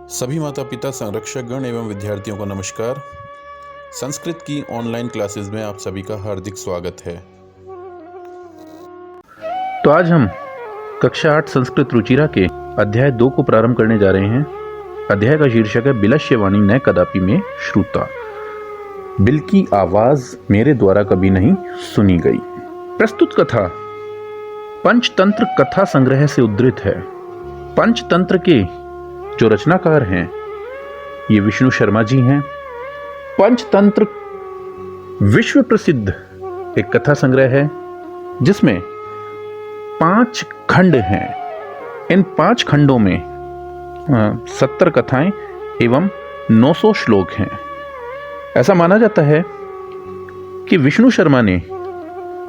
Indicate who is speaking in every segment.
Speaker 1: सभी माता पिता, संरक्षकगण एवं विद्यार्थियों को नमस्कार। संस्कृत की ऑनलाइन क्लासेस में आप सभी का हार्दिक स्वागत है।
Speaker 2: तो आज हम कक्षा 8 संस्कृत रुचिरा के अध्याय 2 को प्रारंभ करने जा रहे हैं। अध्याय का शीर्षक है बिलश्यवाणी न कदापि में श्रुता। बिल की आवाज मेरे द्वारा कभी नहीं सुनी गई। प्रस्तुत कथा पंचतंत्र कथा संग्रह से उद्धृत है। पंचतंत्र के जो रचनाकार हैं ये विष्णु शर्मा जी हैं। पंचतंत्र विश्व प्रसिद्ध एक कथा संग्रह है जिसमें 5 खंड हैं। इन 5 खंडों में 70 कथाएं एवं 900 श्लोक हैं। ऐसा माना जाता है कि विष्णु शर्मा ने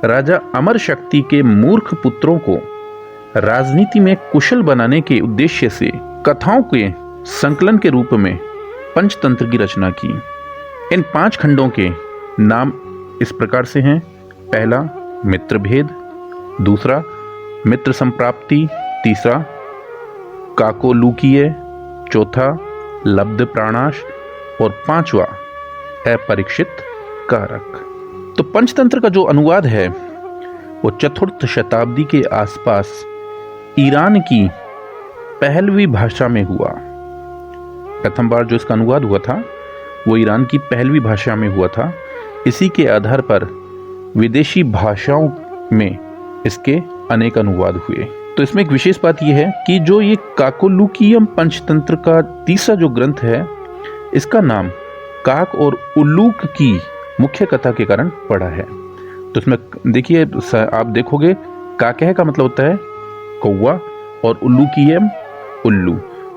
Speaker 2: राजा अमर शक्ति के मूर्ख पुत्रों को राजनीति में कुशल बनाने के उद्देश्य से कथाओं के संकलन के रूप में पंचतंत्र की रचना की। इन 5 खंडों के नाम इस प्रकार से हैं। पहला मित्र भेद, दूसरा मित्र संप्राप्ति, तीसरा काकोलूकीय, चौथा लब्ध प्राणाश और 5वां अपरीक्षित कारक। तो पंचतंत्र का जो अनुवाद है वो 4th शताब्दी के आसपास ईरान की पहलवी भाषा में हुआ। प्रथम बार जो इसका अनुवाद हुआ था वो ईरान की पहलवी भाषा में हुआ था। इसी के आधार पर विदेशी भाषाओं में इसके अनेक अनुवाद हुए। तो इसमें एक विशेष बात यह है कि जो ये काकोलूकीयम पंचतंत्र का तीसरा जो ग्रंथ है इसका नाम काक और उल्लूक की मुख्य कथा के कारण पड़ा है। तो इसमें देखिए, आप देखोगे काकह का मतलब होता है कौवा और उल्लूकीयम उल्लू।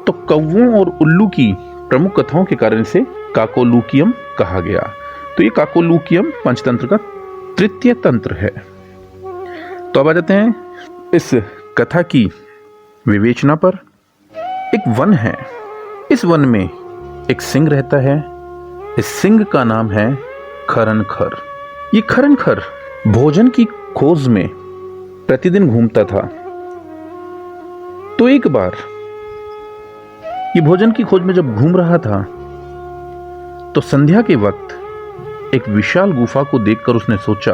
Speaker 2: तो कौवों और उल्लू की प्रमुख कथाओं के कारण से काकोलूकीयम कहा गया। तो ये काकोलूकीयम पंचतंत्र का तृतीय तंत्र है। तो अब आ जाते हैं इस कथा की विवेचना पर। एक वन है, इस वन में एक सिंह रहता है। इस सिंह का नाम है खरनखर। ये खरनखर भोजन की खोज में प्रतिदिन घूमता था। तो एक बार ये भोजन की खोज में जब घूम रहा था तो संध्या के वक्त एक विशाल गुफा को देखकर उसने सोचा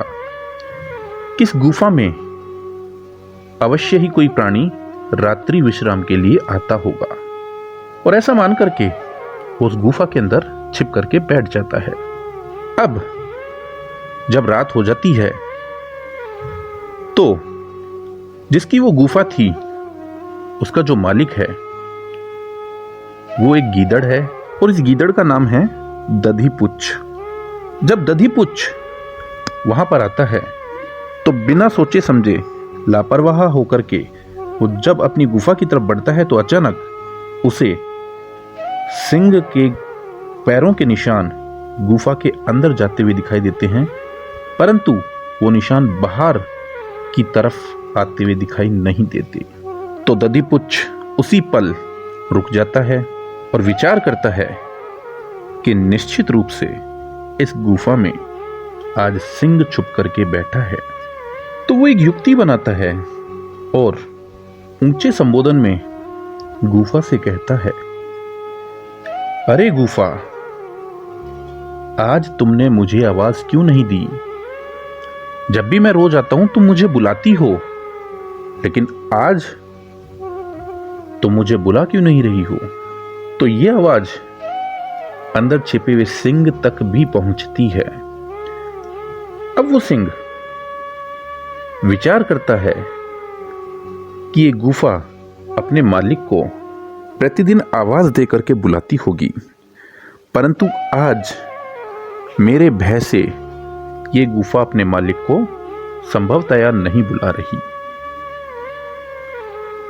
Speaker 2: कि इस गुफा में अवश्य ही कोई प्राणी रात्रि विश्राम के लिए आता होगा, और ऐसा मान करके वो उस गुफा के अंदर छिप करके बैठ जाता है। अब जब रात हो जाती है तो जिसकी वो गुफा थी उसका जो मालिक है वो एक गीदड़ है, और इस गीदड़ का नाम है दधिपुच्छ। जब दधिपुच्छ वहां पर आता है तो बिना सोचे समझे लापरवाह होकर के वो जब अपनी गुफा की तरफ बढ़ता है तो अचानक उसे सिंह के पैरों के निशान गुफा के अंदर जाते हुए दिखाई देते हैं, परंतु वो निशान बाहर की तरफ आते हुए दिखाई नहीं देते। तो दधिपुच्छ उसी पल रुक जाता है और विचार करता है कि निश्चित रूप से इस गुफा में आज सिंह छुप करके बैठा है। तो वो एक युक्ति बनाता है और ऊंचे संबोधन में गुफा से कहता है, अरे गुफा, आज तुमने मुझे आवाज क्यों नहीं दी? जब भी मैं रोज आता हूं तुम मुझे बुलाती हो, लेकिन आज तुम मुझे बुला क्यों नहीं रही हो? तो यह आवाज अंदर छिपे हुए सिंह तक भी पहुंचती है। अब वो सिंह विचार करता है कि ये गुफा अपने मालिक को प्रतिदिन आवाज दे करके बुलाती होगी, परंतु आज मेरे भय से ये गुफा अपने मालिक को संभवतया नहीं बुला रही।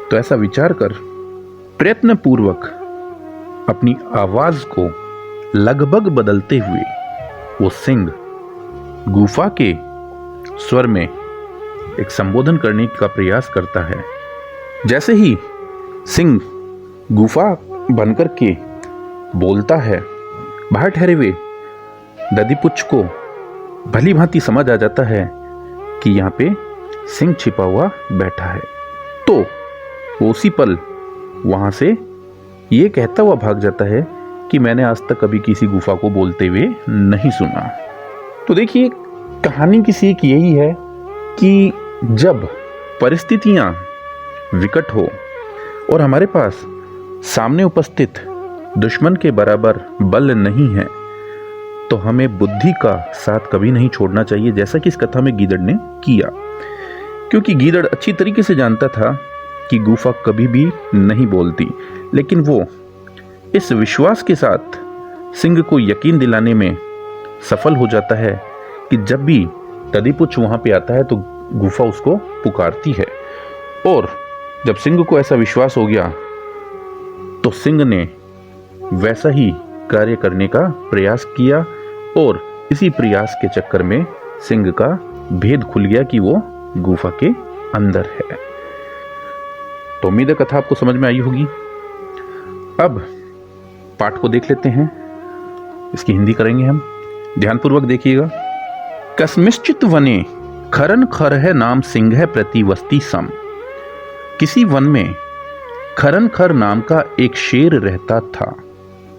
Speaker 2: तो ऐसा विचार कर प्रयत्न पूर्वक अपनी आवाज को लगभग बदलते हुए वो सिंह गुफा के स्वर में एक संबोधन करने का प्रयास करता है। जैसे ही सिंह गुफा बनकर के बोलता है, बाहर ठहरे हुए दधिपुच्छ को भली भांति समझ आ जाता है कि यहाँ पे सिंह छिपा हुआ बैठा है। तो वो उसी पल वहां से ये कहता हुआ भाग जाता है कि मैंने आज तक कभी किसी गुफा को बोलते हुए नहीं सुना। तो देखिए, कहानी की सीख यही है कि जब परिस्थितियां विकट हो और हमारे पास सामने उपस्थित दुश्मन के बराबर बल नहीं है, तो हमें बुद्धि का साथ कभी नहीं छोड़ना चाहिए, जैसा कि इस कथा में गीदड़ ने किया। क्योंकि गीदड़ अच्छी तरीके से जानता था कि गुफा कभी भी नहीं बोलती, लेकिन वो इस विश्वास के साथ सिंह को यकीन दिलाने में सफल हो जाता है कि जब भी दधीपुच्छ वहां पे आता है तो गुफा उसको पुकारती है। और जब सिंह को ऐसा विश्वास हो गया तो सिंह ने वैसा ही कार्य करने का प्रयास किया, और इसी प्रयास के चक्कर में सिंह का भेद खुल गया कि वो गुफा के अंदर है। तो उम्मीद है कथा आपको समझ में आई होगी। अब पाठ को देख लेते हैं, इसकी हिंदी करेंगे हम। ध्यानपूर्वक देखिएगा। कस्मिश्चित वने खरन खर है नाम सिंह प्रतिवस्ती सम। किसी वन में खरन खर नाम का एक शेर रहता था।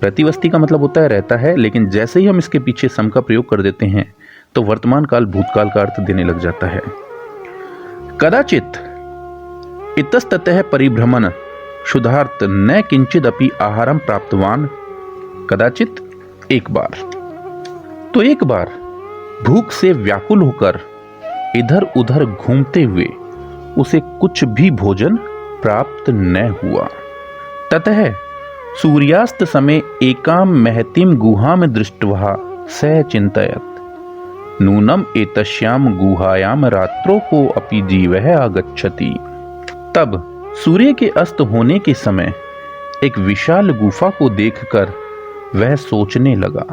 Speaker 2: प्रतिवस्ती का मतलब होता है रहता है, लेकिन जैसे ही हम इसके पीछे सम का प्रयोग कर देते हैं तो वर्तमान काल भूतकाल का अर्थ देने लग जाता है। कदाचित इतस्ततः परिभ्रमण शुद्धार्थ न किंचिदपि आहारम प्राप्तवान। कदाचित एक बार, तो एक बार भूख से व्याकुल होकर इधर उधर घूमते हुए उसे कुछ भी भोजन प्राप्त न हुआ। ततः सूर्यास्त समय एकाम महतीम गुहाम दृष्ट्वा स चिंतयत् नूनम एतस्याम गुहायाम रात्रो को अपि जीवः आगच्छति। तब सूर्य के अस्त होने के समय एक विशाल गुफा को देखकर वह सोचने लगा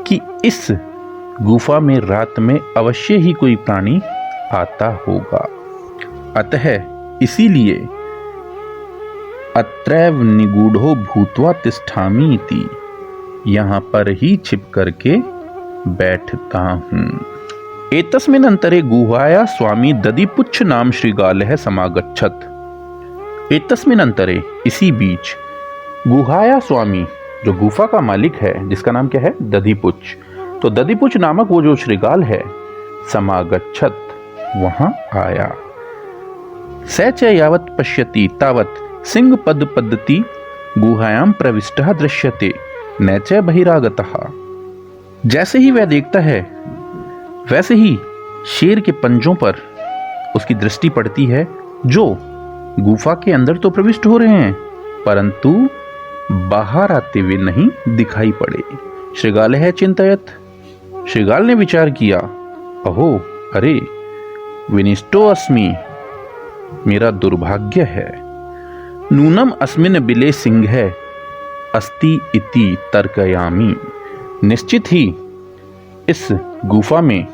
Speaker 2: कि इस गुफा में रात में अवश्य ही कोई प्राणी आता होगा, अतः इसीलिए अत्रैव निगूढ़ो भूत्वा तिष्ठामि इति, यहां पर ही छिप करके बैठता हूं। एतस्मिन् अंतरे गुहाया स्वामी दधीपुच्छ नाम श्रीगालः समागच्छत्। एतस्मिन् अंतरे, इसी बीच, गुहाया स्वामी, जो गुफा का मालिक है, जिसका नाम क्या है, दधीपुच्छ, तो दधीपुच्छ नामक वो जो श्रीगाल है, समागच्छत्, वहां आया। स च यावत् पश्यति तावत् सिंह पद पद्धति गुहायाम प्रविष्टः दृश्यते न च बहिरागतः। जैसे ही वह देखता है वैसे ही शेर के पंजों पर उसकी दृष्टि पड़ती है, जो गुफा के अंदर तो प्रविष्ट हो रहे हैं परंतु बाहर आते हुए नहीं दिखाई पड़े। श्रीगाल है चिंतयत, श्रीगाल ने विचार किया, अहो अरे विनिष्टो अस्मि, मेरा दुर्भाग्य है। नूनम अस्मिन बिले सिंह है अस्ति इति तर्कयामि। निश्चित ही इस गुफा में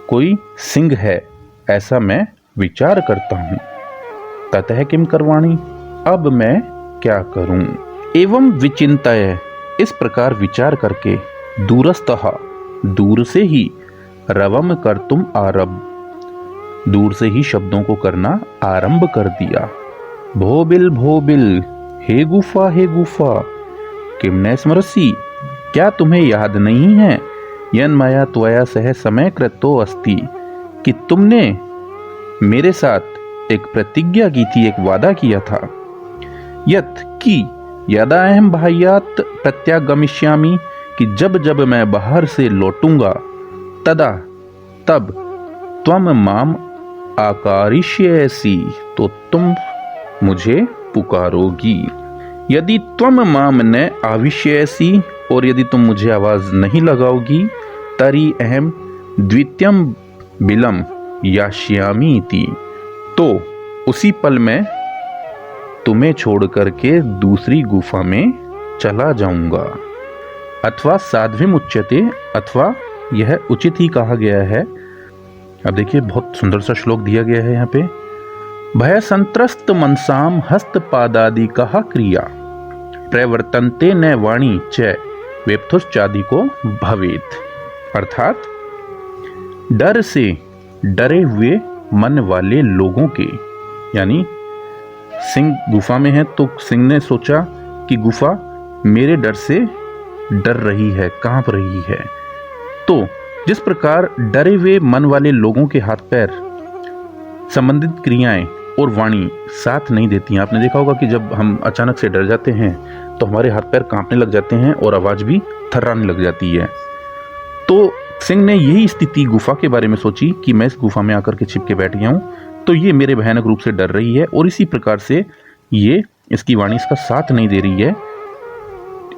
Speaker 2: कोई सिंह है, ऐसा मैं विचार करता हूं। ततः किम करवाणी, अब मैं क्या करूं। एवं विचिंतय, इस प्रकार विचार करके दूरस्तः, दूर से ही, रवम कर्तुम आरभ, दूर से ही शब्दों को करना आरंभ कर दिया। भोबिल, हे गुफा, किम न स्मरसि, क्या तुम्हें याद नहीं है, यन माया त्वया सह समय कृतो अस्ति, कि तुमने मेरे साथ एक प्रतिज्ञा की थी, एक वादा किया था। यत कि यदा अहम बाह्यात् प्रत्यागमिष्यामि, कि जब जब मैं बाहर से लौटूंगा, तदा तब त्वम माम आकारिष्यसि, तो तुम मुझे पुकारोगी। यदि त्वम माम न आविष्यसि, और यदि तुम मुझे आवाज नहीं लगाओगी, तरी अहम द्वितीयम बिलम यास्यामि इति, तो उसी पल मैं तुम्हें छोड़ करके दूसरी गुफा में चला जाऊंगा। अथवा साध्वीम उच्यते, अथवा यह उचित ही कहा गया है। अब देखिए, बहुत सुंदर सा श्लोक दिया गया है यहाँ पे। भय संत्रस्त मनसाम हस्तपादादि कहा क्रिया प्रवर्तन्ते न वाणी च वेप्थुश्चादि को भवेत। अर्थात डर से डरे हुए मन वाले लोगों के, यानी सिंह गुफा में है तो सिंह ने सोचा कि गुफा मेरे डर से डर रही है, कांप रही है। तो जिस प्रकार डरे हुए मन वाले लोगों के हाथ पैर, संबंधित क्रियाएं और वाणी साथ नहीं देती हैं। आपने देखा होगा कि जब हम अचानक से डर जाते हैं तो हमारे हाथ पैर कांपने लग जाते हैं और आवाज भी थर्राने लग जाती है। तो सिंह ने यही स्थिति गुफा के बारे में सोची कि मैं इस गुफा में आकर के छिप के बैठ गया हूं, तो ये मेरे भयानक रूप से डर रही है और इसी प्रकार से ये इसकी वाणी इसका साथ नहीं दे रही है।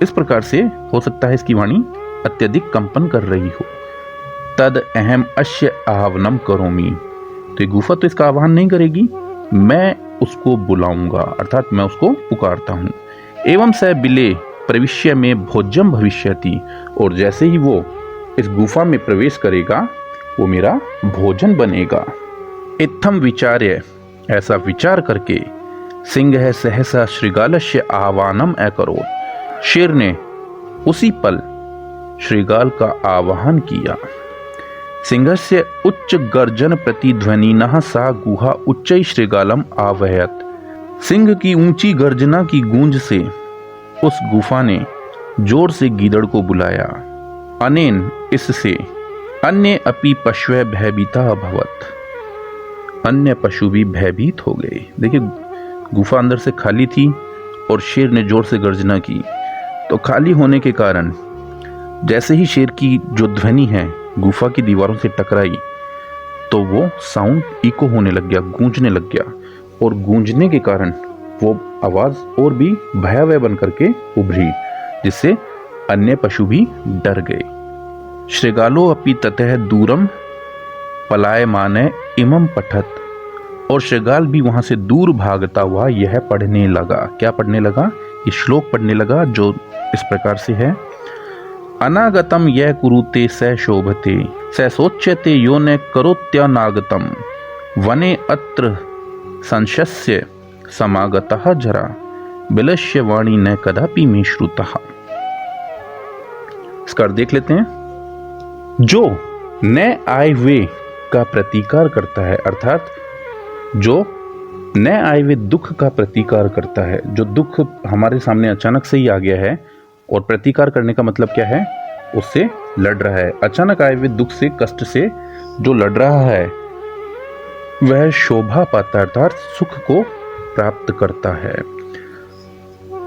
Speaker 2: इस प्रकार से हो सकता है इसकी वाणी अत्यधिक कंपन कर रही हो। तद अहम अश्य आह्वनम करोमी, तो ये गुफा तो इसका आह्वान नहीं करेगी, मैं उसको बुलाऊंगा, अर्थात मैं उसको पुकारता हूं। एवं स बिले प्रविश्य में भोज्यम भविष्यति, और जैसे ही वो इस गुफा में प्रवेश करेगा वो मेरा भोजन बनेगा। इत्थम विचार्य, ऐसा विचार करके सिंह सहसा श्रृगालस्य आह्वानम अकरोत्, शेर ने उसी पल श्रृगाल का आवाहन किया। सिंहस्य उच्च गर्जन प्रतिध्वनिनः सा गुहा उच्चै श्रृगालम आवहयत्, सिंह की ऊंची गर्जना की गूंज से उस गुफा ने जोर से गीदड़ को बुलाया। अनेन, इससे अन्य अपि पशवः भयभीता अभवत्, अन्य पशु भी भयभीत हो गए। देखिए गुफा अंदर से खाली थी और शेर ने जोर से गर्जना की, तो खाली होने के कारण जैसे ही शेर की जो ध्वनि है गुफा की दीवारों से टकराई तो वो साउंड इको होने लग गया, गूंजने लग गया, और गूंजने के कारण वो आवाज और भी भयावह बन करके उभरी, जिससे अन्य पशु भी डर गए। श्रृगालो अपि ततः दूरम पलायमाने इमं पठत, और श्रृगाल भी वहां से दूर भागता हुआ यह पढ़ने लगा। क्या पढ़ने लगा? ये श्लोक पढ़ने लगा जो इस प्रकार से है। अनागतम यह कुरुते स शोभते स सोच्यते यो न करोत्यनागतम, वने अत्र संशस्य समागतः जरा बिलस्य वाणी न कदापि मे श्रुतः। इसका अर्थ देख लेते हैं। जो न आए हुए का प्रतिकार करता है, अर्थात जो न आए हुए दुख का प्रतिकार करता है, जो दुख हमारे सामने अचानक से ही आ गया है, और प्रतिकार करने का मतलब क्या है? उससे लड़ रहा है। अचानक आए हुए दुख से, कष्ट से जो लड़ रहा है वह शोभा पाता है, अर्थात सुख को प्राप्त करता है।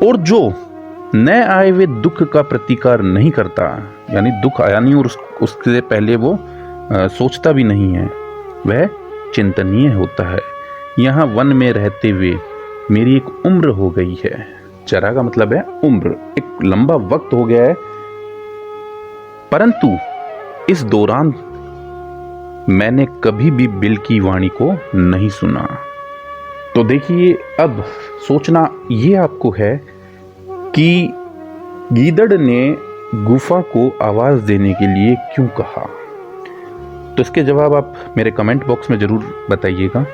Speaker 2: और जो न आए हुए दुख का प्रतिकार नहीं करता, यानी दुख आया नहीं और उससे पहले वो सोचता भी नहीं है, वह चिंतनीय होता है। यहाँ वन में रहते हुए मेरी एक उम्र हो गई है। जरा का मतलब है उम्र, एक लंबा वक्त हो गया है, परंतु इस दौरान मैंने कभी भी बिल की वाणी को नहीं सुना। तो देखिए, अब सोचना ये आपको है कि गीदड़ ने गुफा को आवाज देने के लिए क्यों कहा। तो इसके जवाब आप मेरे कमेंट बॉक्स में जरूर बताइएगा।